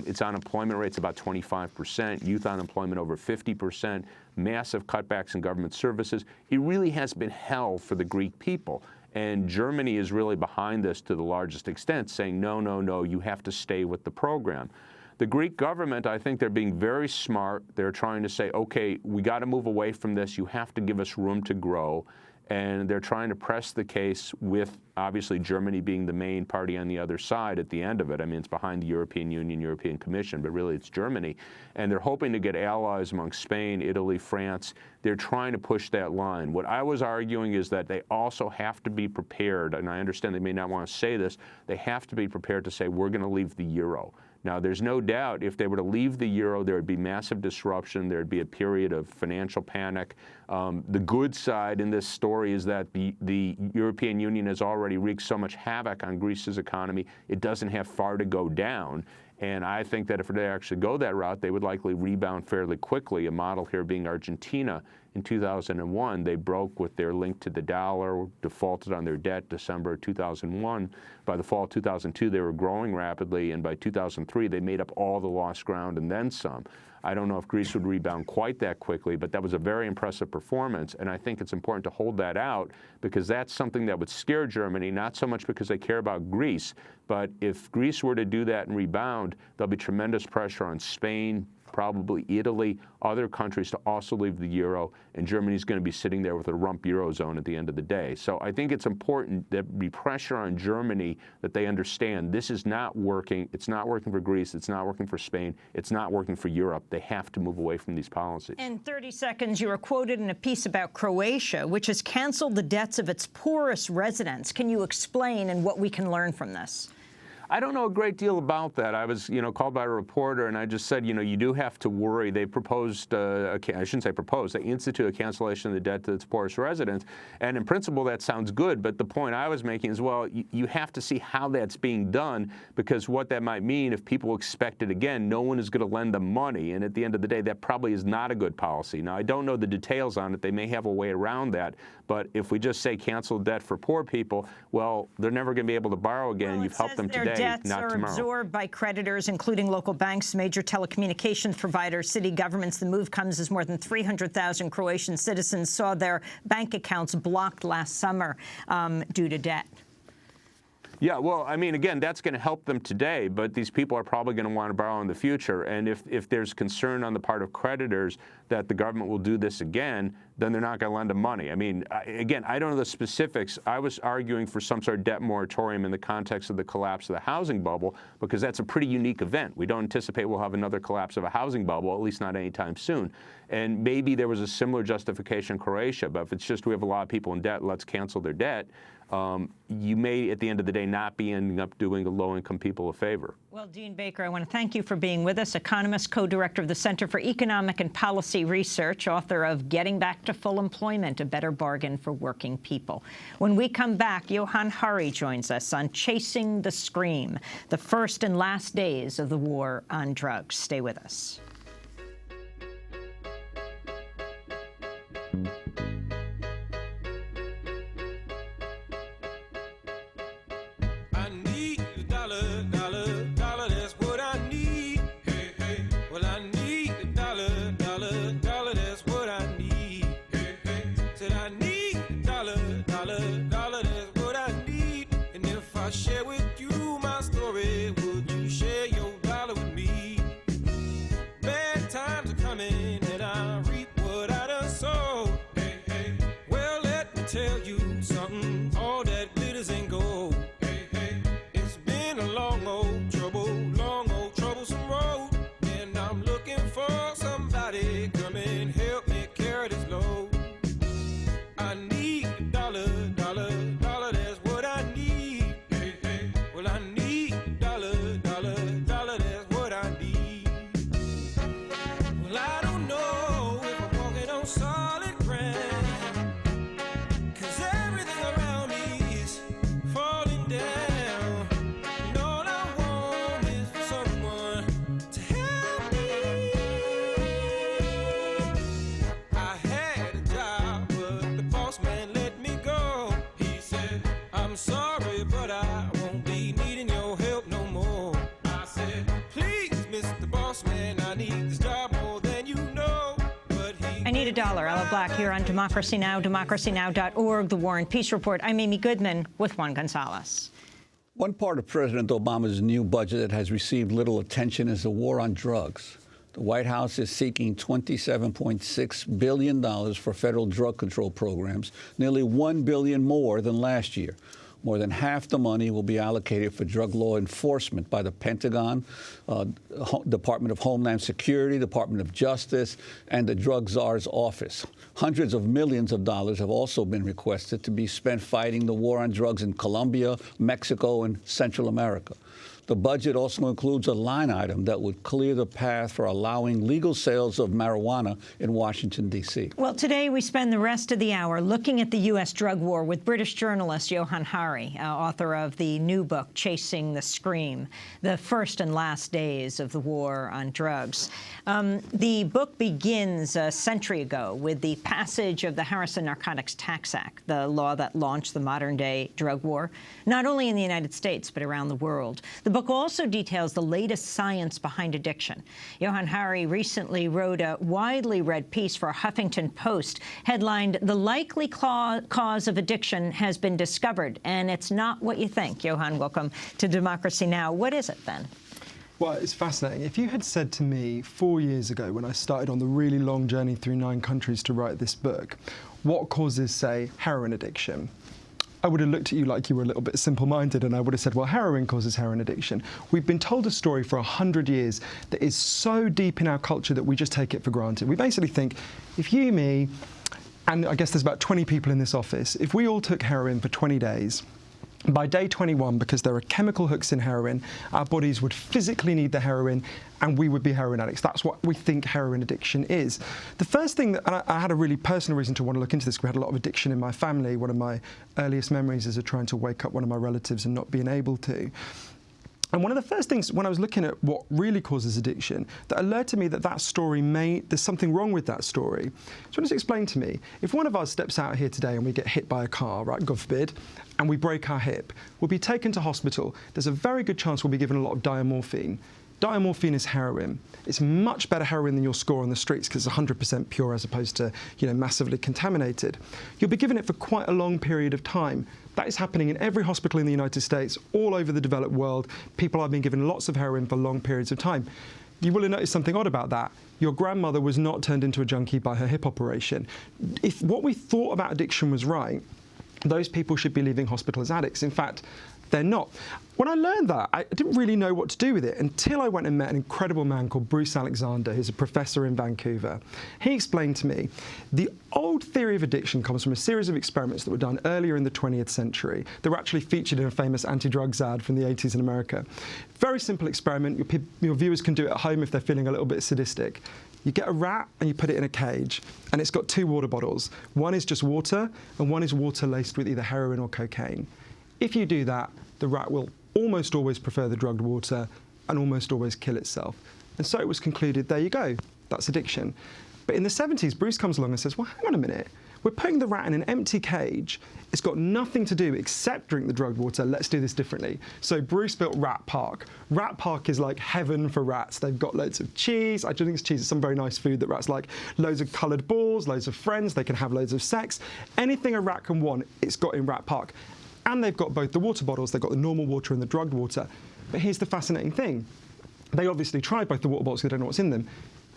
Its unemployment rate's about 25%, youth unemployment over 50%, massive cutbacks in government services. It really has been hell for the Greek people. And Germany is really behind this to the largest extent, saying, no, no, no, you have to stay with the program. The Greek government, I think they're being very smart. They're trying to say, okay, we got to move away from this. You have to give us room to grow. And they're trying to press the case with, obviously, Germany being the main party on the other side at the end of it. I mean, it's behind the European Union, European Commission, but really it's Germany. And they're hoping to get allies among Spain, Italy, France. They're trying to push that line. What I was arguing is that they also have to be prepared, and I understand they may not want to say this, they have to be prepared to say, we're going to leave the euro. Now, there's no doubt if they were to leave the euro, there would be massive disruption. There would be a period of financial panic. The good side in this story is that the European Union has already wreaked so much havoc on Greece's economy, it doesn't have far to go down. And I think that if they actually go that route, they would likely rebound fairly quickly, a model here being Argentina. In 2001, they broke with their link to the dollar, defaulted on their debt December 2001. By the fall of 2002, they were growing rapidly, and by 2003, they made up all the lost ground and then some. I don't know if Greece would rebound quite that quickly, but that was a very impressive performance, and I think it's important to hold that out because that's something that would scare Germany, not so much because they care about Greece, but if Greece were to do that and rebound, there'll be tremendous pressure on Spain, probably Italy, other countries to also leave the euro, and Germany's going to be sitting there with a rump eurozone at the end of the day. So I think it's important that there be pressure on Germany that they understand this is not working. It's not working for Greece. It's not working for Spain. It's not working for Europe. They have to move away from these policies. In 30 seconds, you were quoted in a piece about Croatia, which has canceled the debts of its poorest residents. Can you explain and what we can learn from this? I don't know a great deal about that. I was, called by a reporter, and I just said, you do have to worry. They proposed, I shouldn't say proposed, they instituted a cancellation of the debt to its poorest residents. And in principle, that sounds good. But the point I was making is, well, you have to see how that's being done, because what that might mean, if people expect it again, no one is going to lend them money. And at the end of the day, that probably is not a good policy. Now, I don't know the details on it. They may have a way around that. But if we just say cancel debt for poor people, well, they're never going to be able to borrow again. Well, you've helped them today, debts not are tomorrow. Absorbed by creditors, including local banks, major telecommunications providers, city governments. The move comes as more than 300,000 Croatian citizens saw their bank accounts blocked last summer due to debt. Yeah, well, I mean, again, that's going to help them today, but these people are probably going to want to borrow in the future. And if there's concern on the part of creditors that the government will do this again, then they're not going to lend them money. I mean, again, I don't know the specifics. I was arguing for some sort of debt moratorium in the context of the collapse of the housing bubble, because that's a pretty unique event. We don't anticipate we'll have another collapse of a housing bubble, at least not anytime soon. And maybe there was a similar justification in Croatia, but if it's just we have a lot of people in debt, let's cancel their debt, you may, at the end of the day, not be ending up doing the low-income people a favor. Well, Dean Baker, I want to thank you for being with us, economist, co-director of the Center for Economic and Policy Research, author of Getting Back to Full Employment, A Better Bargain for Working People. When we come back, Johan Hari joins us on Chasing the Scream, the first and last days of the war on drugs. Stay with us. Ella Black here on Democracy Now!, democracynow.org, The War and Peace Report. I'm Amy Goodman with Juan Gonzalez. One part of President Obama's new budget that has received little attention is the war on drugs. The White House is seeking $27.6 billion for federal drug control programs, nearly $1 billion more than last year. More than half the money will be allocated for drug law enforcement by the Pentagon, Department of Homeland Security, Department of Justice, and the Drug Czar's office. Hundreds of millions of dollars have also been requested to be spent fighting the war on drugs in Colombia, Mexico, and Central America. The budget also includes a line item that would clear the path for allowing legal sales of marijuana in Washington, D.C. Well, today we spend the rest of the hour looking at the U.S. drug war with British journalist Johan Hari, author of the new book, Chasing the Scream, the first and last days of the war on drugs. The book begins a century ago with the passage of the Harrison Narcotics Tax Act, the law that launched the modern-day drug war, not only in the United States, but around the world. The book also details the latest science behind addiction. Johan Hari recently wrote a widely read piece for Huffington Post headlined, "The Likely Cause of Addiction Has Been Discovered, and It's Not What You Think." Johan, welcome to Democracy Now! What is it, then? Well, it's fascinating. If you had said to me 4 years ago, when I started on the really long journey through 9 countries to write this book, what causes, say, heroin addiction, I would have looked at you like you were a little bit simple-minded, and I would have said, well, heroin causes heroin addiction. We've been told a story for 100 years that is so deep in our culture that we just take it for granted. We basically think, if you, me, and I guess there's about 20 people in this office, if we all took heroin for 20 days, by day 21, because there are chemical hooks in heroin, our bodies would physically need the heroin and we would be heroin addicts. That's what we think heroin addiction is. The first thing that, and I had a really personal reason to want to look into this, because we had a lot of addiction in my family. One of my earliest memories is of trying to wake up one of my relatives and not being able to. And one of the first things, when I was looking at what really causes addiction, that alerted me that that story there's something wrong with that story. So just explain to me, if one of us steps out here today and we get hit by a car, right, God forbid, and we break our hip, we'll be taken to hospital. There's a very good chance we'll be given a lot of diamorphine. Diamorphine is heroin. It's much better heroin than you'll score on the streets because it's 100% pure as opposed to, massively contaminated. You'll be given it for quite a long period of time. That is happening in every hospital in the United States, all over the developed world. People are being given lots of heroin for long periods of time. You will have noticed something odd about that. Your grandmother was not turned into a junkie by her hip operation. If what we thought about addiction was right, those people should be leaving hospital as addicts. In fact, they're not. When I learned that, I didn't really know what to do with it until I went and met an incredible man called Bruce Alexander, who's a professor in Vancouver. He explained to me the old theory of addiction comes from a series of experiments that were done earlier in the 20th century. They were actually featured in a famous anti-drugs ad from the 80s in America. Very simple experiment. Your viewers can do it at home if they're feeling a little bit sadistic. You get a rat and you put it in a cage, and it's got 2 water bottles. One is just water, and one is water laced with either heroin or cocaine. If you do that, the rat will almost always prefer the drugged water and almost always kill itself. And so it was concluded, there you go, that's addiction. But in the 70s, Bruce comes along and says, well, hang on a minute. We're putting the rat in an empty cage. It's got nothing to do except drink the drugged water. Let's do this differently. So Bruce built Rat Park. Rat Park is like heaven for rats. They've got loads of cheese. I don't think it's cheese. It's some very nice food that rats like. Loads of coloured balls, loads of friends. They can have loads of sex. Anything a rat can want, it's got in Rat Park. And they've got both the water bottles. They've got the normal water and the drugged water. But here's the fascinating thing. They obviously tried both the water bottles because they don't know what's in them.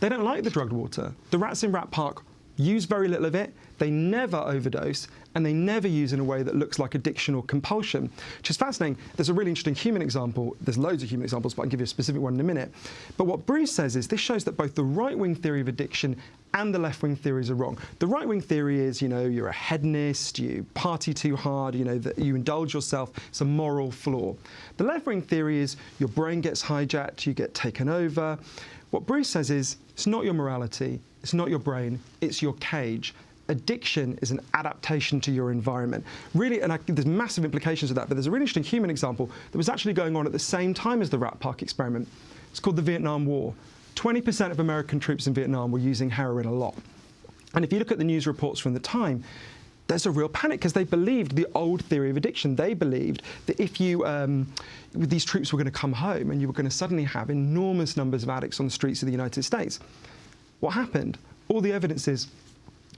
They don't like the drugged water. The rats in Rat Park use very little of it, they never overdose, and they never use in a way that looks like addiction or compulsion, which is fascinating. There's a really interesting human example. There's loads of human examples, but I'll give you a specific one in a minute. But what Bruce says is this shows that both the right-wing theory of addiction and the left-wing theories are wrong. The right-wing theory is, you're a hedonist, you party too hard, that you indulge yourself. It's a moral flaw. The left-wing theory is your brain gets hijacked, you get taken over. What Bruce says is, it's not your morality, it's not your brain, it's your cage. Addiction is an adaptation to your environment. Really, and there's massive implications of that, but there's a really interesting human example that was actually going on at the same time as the Rat Park experiment. It's called the Vietnam War. 20% of American troops in Vietnam were using heroin a lot. And if you look at the news reports from the time, there's a real panic because they believed the old theory of addiction. They believed that if these troops were going to come home and you were going to suddenly have enormous numbers of addicts on the streets of the United States. What happened? All the evidence is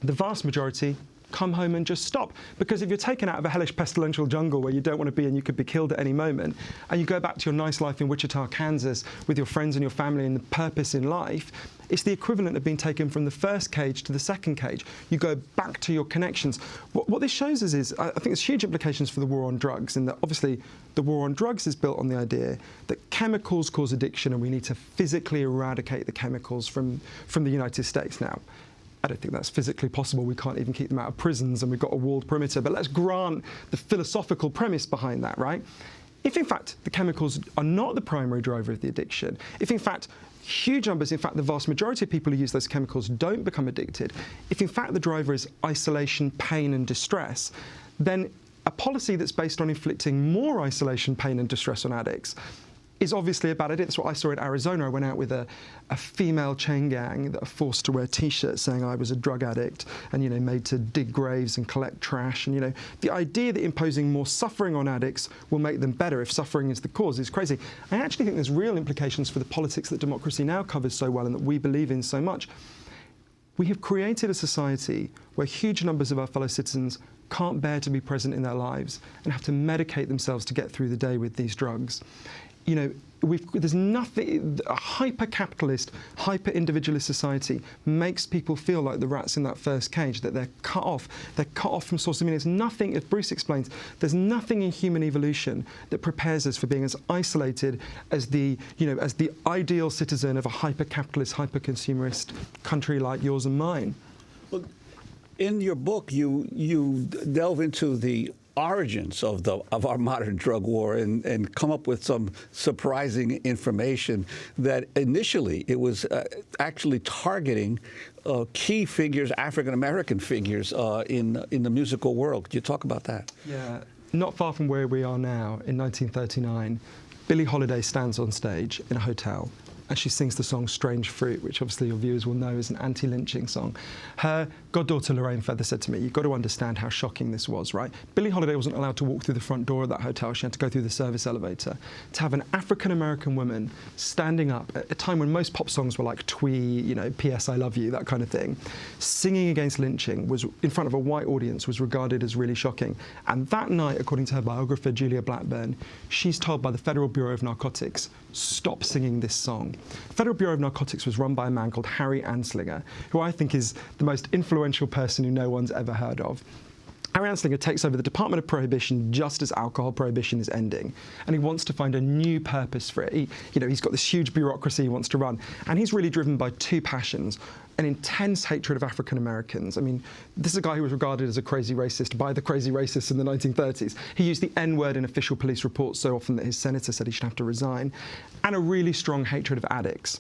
the vast majority come home and just stop. Because if you're taken out of a hellish pestilential jungle where you don't want to be and you could be killed at any moment, and you go back to your nice life in Wichita, Kansas, with your friends and your family and the purpose in life, it's the equivalent of being taken from the first cage to the second cage. You go back to your connections. What this shows us is, I think there's huge implications for the war on drugs, in that obviously the war on drugs is built on the idea that chemicals cause addiction and we need to physically eradicate the chemicals from the United States now. I don't think that's physically possible. We can't even keep them out of prisons and we've got a walled perimeter. But let's grant the philosophical premise behind that, right? If in fact the chemicals are not the primary driver of the addiction, if in fact huge numbers, in fact the vast majority of people who use those chemicals don't become addicted, if in fact the driver is isolation, pain and distress, then a policy that's based on inflicting more isolation, pain and distress on addicts is obviously a bad idea. That's what I saw in Arizona. I went out with a female chain gang that are forced to wear T-shirts saying I was a drug addict and, made to dig graves and collect trash. And, the idea that imposing more suffering on addicts will make them better if suffering is the cause is crazy. I actually think there's real implications for the politics that Democracy Now! Covers so well and that we believe in so much. We have created a society where huge numbers of our fellow citizens can't bear to be present in their lives and have to medicate themselves to get through the day with these drugs. You know, there's nothing, a hyper-capitalist, hyper-individualist society makes people feel like the rats in that first cage, that they're cut off from source of meaning. There's nothing, as Bruce explains, there's nothing in human evolution that prepares us for being as isolated as the, you know, as the ideal citizen of a hyper-capitalist, hyper-consumerist country like yours and mine. Well, in your book, you delve into the origins of our modern drug war and come up with some surprising information that initially it was actually targeting key figures, African-American figures in the musical world. Could you talk about that? Yeah, not far from where we are now, in 1939, Billie Holiday stands on stage in a hotel and she sings the song Strange Fruit, which obviously your viewers will know is an anti-lynching song. Her goddaughter Lorraine Feather said to me, you've got to understand how shocking this was, right? Billie Holiday wasn't allowed to walk through the front door of that hotel. She had to go through the service elevator. To have an African-American woman standing up at a time when most pop songs were like Twee, you know, P.S. I Love You, that kind of thing, singing against lynching was, in front of a white audience, was regarded as really shocking. And that night, according to her biographer, Julia Blackburn, she's told by the Federal Bureau of Narcotics, stop singing this song. The Federal Bureau of Narcotics was run by a man called Harry Anslinger, who I think is the most influential person who no one's ever heard of. Harry Anslinger takes over the Department of Prohibition just as alcohol prohibition is ending, and he wants to find a new purpose for it. He's got this huge bureaucracy he wants to run, and he's really driven by two passions: an intense hatred of African Americans. I mean, this is a guy who was regarded as a crazy racist by the crazy racists in the 1930s. He used the N-word in official police reports so often that his senator said he should have to resign, and a really strong hatred of addicts.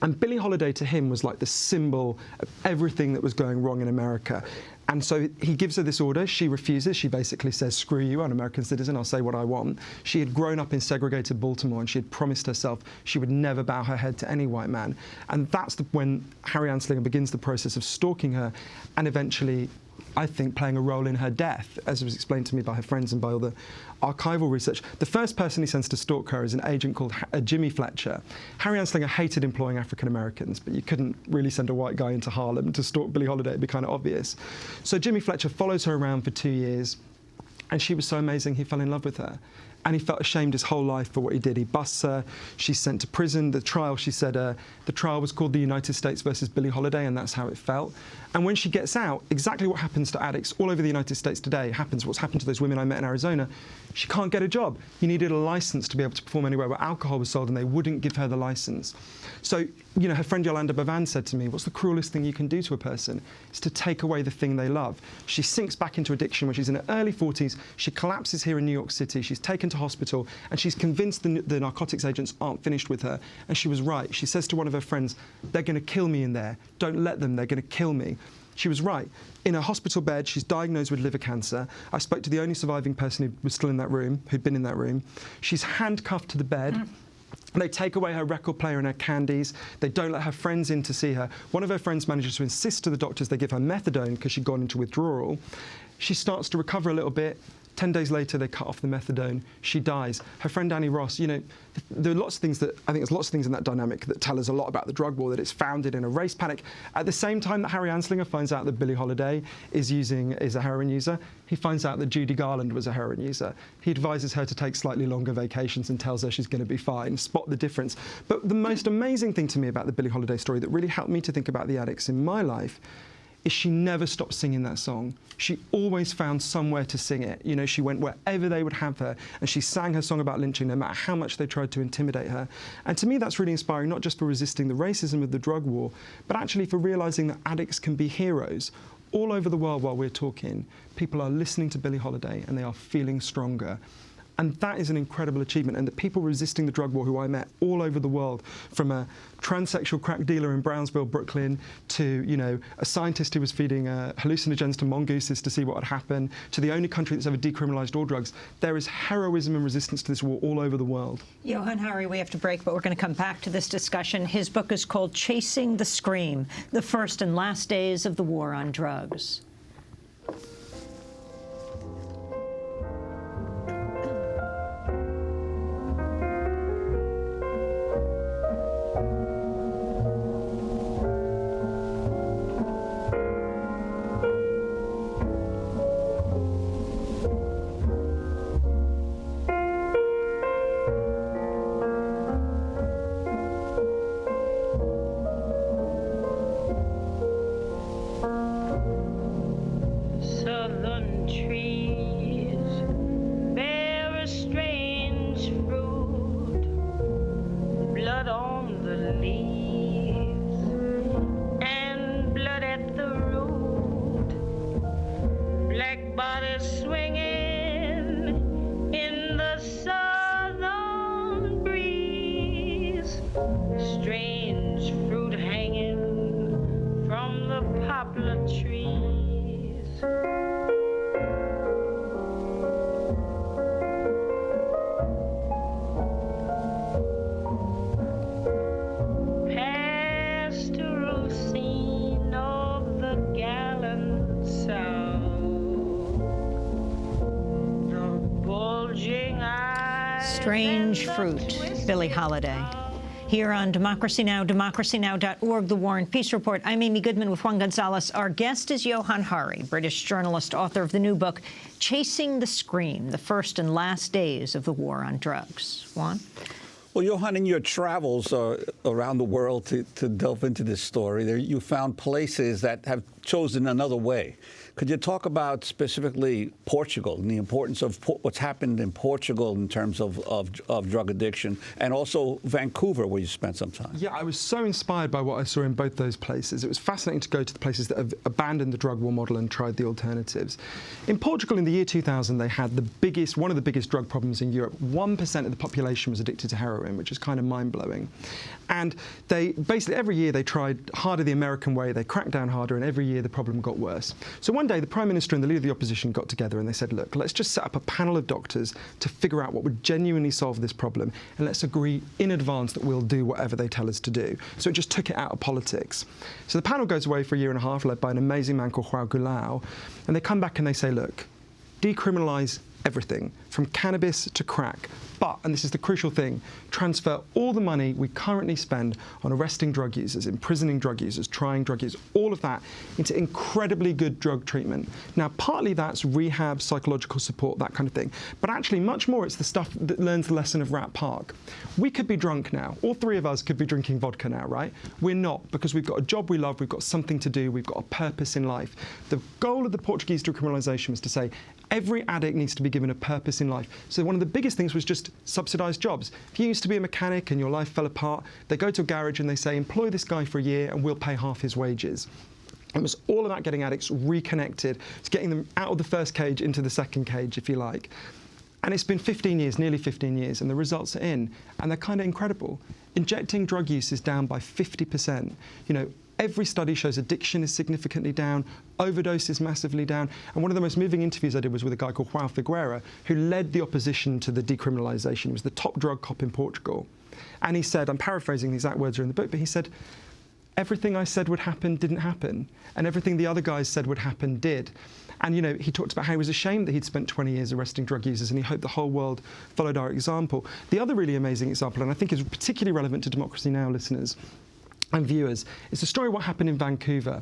And Billie Holiday to him was like the symbol of everything that was going wrong in America. And so he gives her this order. She refuses. She basically says, screw you, I'm an American citizen, I'll say what I want. She had grown up in segregated Baltimore, and she had promised herself she would never bow her head to any white man. And that's when Harry Anslinger begins the process of stalking her and eventually, I think, playing a role in her death, as was explained to me by her friends and by all the archival research. The first person he sends to stalk her is an agent called Jimmy Fletcher. Harry Anslinger hated employing African Americans, but you couldn't really send a white guy into Harlem to stalk Billie Holiday. It'd be kind of obvious. So Jimmy Fletcher follows her around for 2 years, and she was so amazing he fell in love with her. And he felt ashamed his whole life for what he did. He busts her, she's sent to prison. The trial, she said, the trial was called the United States versus Billie Holiday, and that's how it felt. And when she gets out, exactly what happens to addicts all over the United States today happens. What's happened to those women I met in Arizona, she can't get a job. You needed a license to be able to perform anywhere where alcohol was sold, and they wouldn't give her the license. So, you know, her friend Yolanda Bavan said to me, what's the cruelest thing you can do to a person? It's to take away the thing they love. She sinks back into addiction when she's in her early 40s. She collapses here in New York City. She's taken to hospital, and she's convinced the narcotics agents aren't finished with her. And she was right. She says to one of her friends, they're going to kill me in there. Don't let them. They're going to kill me. She was right. In a hospital bed, she's diagnosed with liver cancer. I spoke to the only surviving person who was still in that room, who'd been in that room. She's handcuffed to the bed. They take away her record player and her candies. They don't let her friends in to see her. One of her friends manages to insist to the doctors they give her methadone because she'd gone into withdrawal. She starts to recover a little bit. 10 days later, they cut off the methadone. She dies. Her friend Annie Ross, you know, there are lots of things that, I think there's lots of things in that dynamic that tell us a lot about the drug war, that it's founded in a race panic. At the same time that Harry Anslinger finds out that Billie Holiday is a heroin user, he finds out that Judy Garland was a heroin user. He advises her to take slightly longer vacations and tells her she's going to be fine. Spot the difference. But the most amazing thing to me about the Billie Holiday story that really helped me to think about the addicts in my life is she never stopped singing that song. She always found somewhere to sing it. You know, she went wherever they would have her, and she sang her song about lynching no matter how much they tried to intimidate her. And to me, that's really inspiring, not just for resisting the racism of the drug war, but actually for realizing that addicts can be heroes. All over the world while we're talking, people are listening to Billie Holiday and they are feeling stronger. And that is an incredible achievement. And the people resisting the drug war who I met all over the world, from a transsexual crack dealer in Brownsville, Brooklyn, to, you know, a scientist who was feeding hallucinogens to mongooses to see what would happen, to the only country that's ever decriminalized all drugs, there is heroism and resistance to this war all over the world. Johan, Harry, we have to break, but we're going to come back to this discussion. His book is called Chasing the Scream: The First and Last Days of the War on Drugs. swinging in the southern breeze. Strange fruit hanging from the poplar trees. Pastoral scene of the gallant South. The bulging eyes. Strange Fruit, Billie Holiday. Here on Democracy Now!, democracynow.org, The War and Peace Report. I'm Amy Goodman with Juan Gonzalez. Our guest is Johan Hari, British journalist, author of the new book, Chasing the Scream, The First and Last Days of the War on Drugs. Juan? Well, Johan, in your travels around the world to delve into this story, you found places that have chosen another way. Could you talk about specifically Portugal and the importance of what's happened in Portugal in terms of drug addiction, and also Vancouver, where you spent some time? Yeah, I was so inspired by what I saw in both those places. It was fascinating to go to the places that have abandoned the drug war model and tried the alternatives. In Portugal, in the year 2000, they had one of the biggest drug problems in Europe. 1% of the population was addicted to heroin, which is kind of mind-blowing. And they basically, every year, they tried harder the American way, they cracked down harder, and every year the problem got worse. So one day, the Prime Minister and the leader of the opposition got together and they said, look, let's just set up a panel of doctors to figure out what would genuinely solve this problem, and let's agree in advance that we'll do whatever they tell us to do. So it just took it out of politics. So the panel goes away for a year and a half, led by an amazing man called Juan, and they come back and they say, look, decriminalise everything, from cannabis to crack. But, and this is the crucial thing, transfer all the money we currently spend on arresting drug users, imprisoning drug users, trying drug users, all of that into incredibly good drug treatment. Now, partly that's rehab, psychological support, that kind of thing. But actually, much more, it's the stuff that learns the lesson of Rat Park. We could be drunk now. All three of us could be drinking vodka now, right? We're not, because we've got a job we love, we've got something to do, we've got a purpose in life. The goal of the Portuguese decriminalisation was to say, every addict needs to be given a purpose in life. So one of the biggest things was just subsidised jobs. If you used to be a mechanic and your life fell apart, they go to a garage and they say, employ this guy for a year and we'll pay half his wages. It was all about getting addicts reconnected. It's getting them out of the first cage into the second cage, if you like. And it's been 15 years, nearly 15 years, and the results are in, and they're kind of incredible. Injecting drug use is down by 50%. You know, every study shows addiction is significantly down, overdose is massively down, and one of the most moving interviews I did was with a guy called Juan, who led the opposition to the decriminalisation. He was the top drug cop in Portugal. And he said, I'm paraphrasing, the exact words are in the book, but he said, everything I said would happen didn't happen, and everything the other guys said would happen did. And, you know, he talked about how he was ashamed that he'd spent 20 years arresting drug users, and he hoped the whole world followed our example. The other really amazing example, and I think is particularly relevant to Democracy Now! Listeners and viewers, is the story of what happened in Vancouver.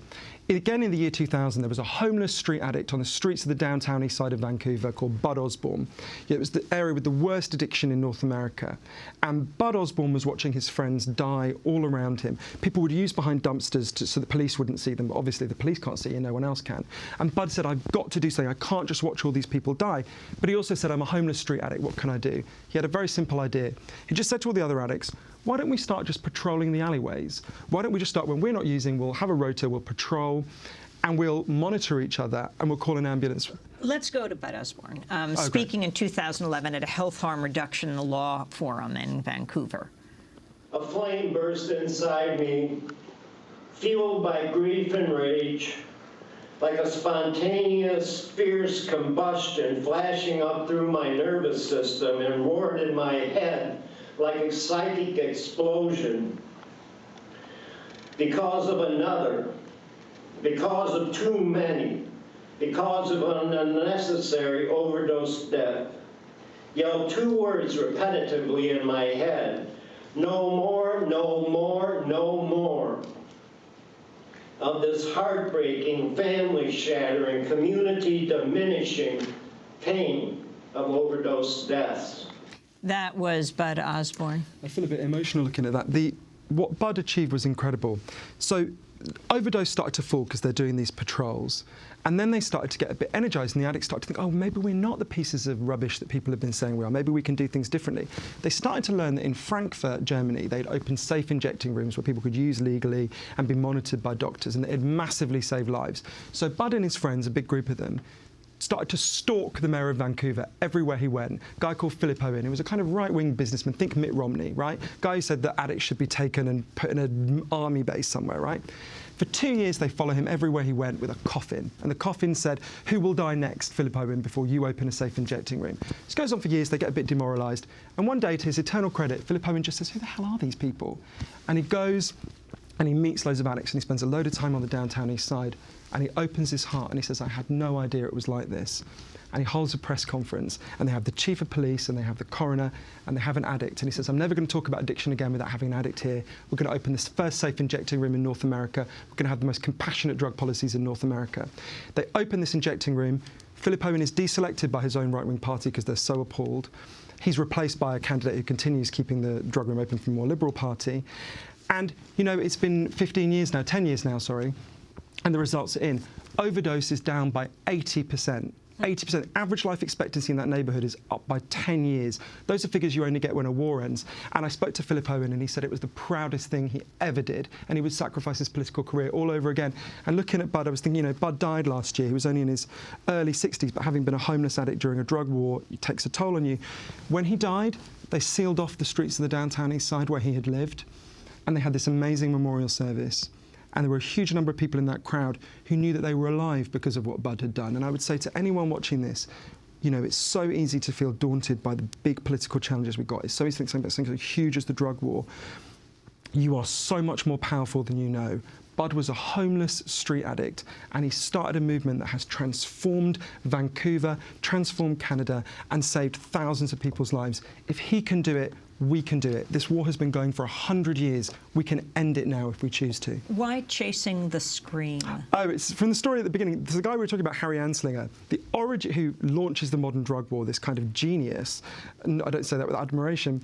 Again, in the year 2000, there was a homeless street addict on the streets of the downtown east side of Vancouver called Bud Osborne. It was the area with the worst addiction in North America. And Bud Osborne was watching his friends die all around him. People would use behind dumpsters so the police wouldn't see them, but obviously the police can't see you, no one else can. And Bud said, I've got to do something. I can't just watch all these people die. But he also said, I'm a homeless street addict. What can I do? He had a very simple idea. He just said to all the other addicts, why don't we start just patrolling the alleyways? Why don't we just start, when we're not using, we'll have a rota, we'll patrol, and we'll monitor each other, and we'll call an ambulance. Let's go to Bud Osborne, speaking in 2011 at a health harm reduction in the law forum in Vancouver. A flame burst inside me, fueled by grief and rage, like a spontaneous, fierce combustion flashing up through my nervous system and roared in my head like a psychic explosion. Because of another, because of too many, because of an unnecessary overdose death. Yelled two words repetitively in my head: no more, no more, no more. Of this heartbreaking, family-shattering, community-diminishing pain of overdose deaths. That was Bud Osborne. I feel a bit emotional looking at that. What Bud achieved was incredible. So overdose started to fall because they're doing these patrols. And then they started to get a bit energised, and the addicts started to think, oh, maybe we're not the pieces of rubbish that people have been saying we are. Maybe we can do things differently. They started to learn that in Frankfurt, Germany, they'd opened safe injecting rooms where people could use legally and be monitored by doctors, and it had massively saved lives. So Bud and his friends, a big group of them, started to stalk the mayor of Vancouver everywhere he went. A guy called Philip Owen, who was a kind of right-wing businessman, think Mitt Romney, right? Guy who said that addicts should be taken and put in an army base somewhere, right? For 2 years, they follow him everywhere he went with a coffin. And the coffin said, "Who will die next, Philip Owen, before you open a safe injecting room?" This goes on for years. They get a bit demoralised. And one day, to his eternal credit, Philip Owen just says, "Who the hell are these people?" And he goes and he meets loads of addicts, and he spends a load of time on the downtown east side. And he opens his heart and he says, "I had no idea it was like this." And he holds a press conference, and they have the chief of police, and they have the coroner, and they have an addict. And he says, "I'm never going to talk about addiction again without having an addict here. We're going to open this first safe injecting room in North America. We're going to have the most compassionate drug policies in North America." They open this injecting room. Philip Owen is deselected by his own right-wing party because they're so appalled. He's replaced by a candidate who continues keeping the drug room open from a more liberal party. And, you know, it's been 10 years now, and the results are in. Overdose is down by 80%. 80%. Average life expectancy in that neighbourhood is up by 10 years. Those are figures you only get when a war ends. And I spoke to Philip Owen, and he said it was the proudest thing he ever did, and he would sacrifice his political career all over again. And looking at Bud, I was thinking, you know, Bud died last year. He was only in his early 60s, but having been a homeless addict during a drug war, it takes a toll on you. When he died, they sealed off the streets of the downtown east side where he had lived, and they had this amazing memorial service. And there were a huge number of people in that crowd who knew that they were alive because of what Bud had done. And I would say to anyone watching this, you know, it's so easy to feel daunted by the big political challenges we've got. It's so easy to think something so huge as the drug war. You are so much more powerful than you know. Bud was a homeless street addict, and he started a movement that has transformed Vancouver, transformed Canada, and saved thousands of people's lives. If he can do it, we can do it. This war has been going for 100 years. We can end it now if we choose to. Why chasing the scream? Oh, it's from the story at the beginning. There's a guy we were talking about, Harry Anslinger, the origin who launches the modern drug war, this kind of genius. And I don't say that with admiration.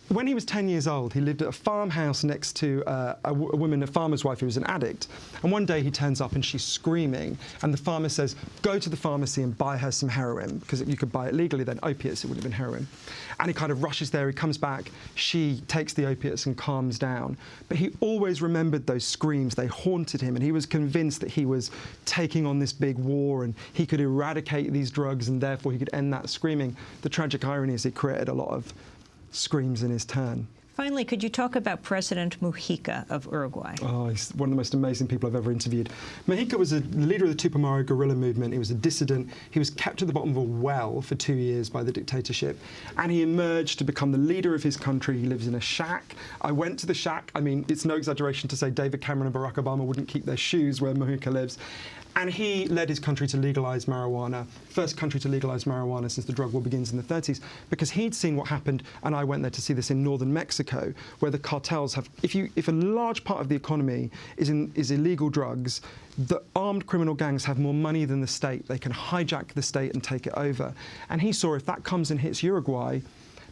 When he was 10 years old, he lived at a farmhouse next to a woman, a farmer's wife, who was an addict. And one day he turns up and she's screaming. And the farmer says, "Go to the pharmacy and buy her some heroin," because you could buy it legally then, opiates, it would have been heroin. And he kind of rushes there, he comes back, she takes the opiates and calms down. But he always remembered those screams, they haunted him, and he was convinced that he was taking on this big war and he could eradicate these drugs and therefore he could end that screaming. The tragic irony is he created a lot of screams in his turn. Finally, could you talk about President Mujica of Uruguay? Oh, he's one of the most amazing people I've ever interviewed. Mujica was a leader of the Tupamaro guerrilla movement. He was a dissident. He was kept at the bottom of a well for 2 years by the dictatorship, and he emerged to become the leader of his country. He lives in a shack. I went to the shack. I mean, it's no exaggeration to say David Cameron and Barack Obama wouldn't keep their shoes where Mujica lives. And he led his country to legalise marijuana, first country to legalise marijuana since the drug war begins in the 30s, because he'd seen what happened, and I went there to see this in northern Mexico, where the cartels have, if a large part of the economy is illegal drugs, the armed criminal gangs have more money than the state. They can hijack the state and take it over. And he saw if that comes and hits Uruguay,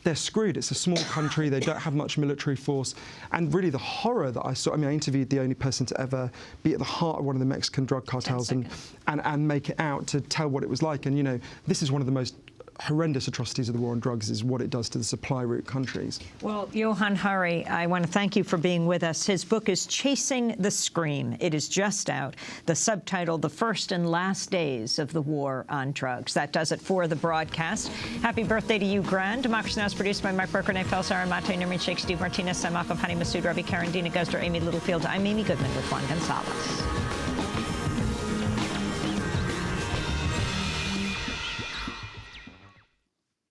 they're screwed. It's a small country. They don't have much military force. And really the horror that I saw, I mean, I interviewed the only person to ever be at the heart of one of the Mexican drug cartels and make it out to tell what it was like. And, you know, this is one of the most horrendous atrocities of the war on drugs, is what it does to the supply route countries. Well, Johan Hari, I want to thank you for being with us. His book is Chasing the Scream. It is just out. The subtitle, The First and Last Days of the War on Drugs. That does it for the broadcast. Happy birthday to you, Grand. Democracy Now! Is produced by Mark Burker, Nick Felsar, Mate, Nirmin Sheikh, Steve Martinez, Sam Off of Honey Masood, Ravi Karen, Dina Guster, Amy Littlefield. I'm Amy Goodman with Juan Gonzalez.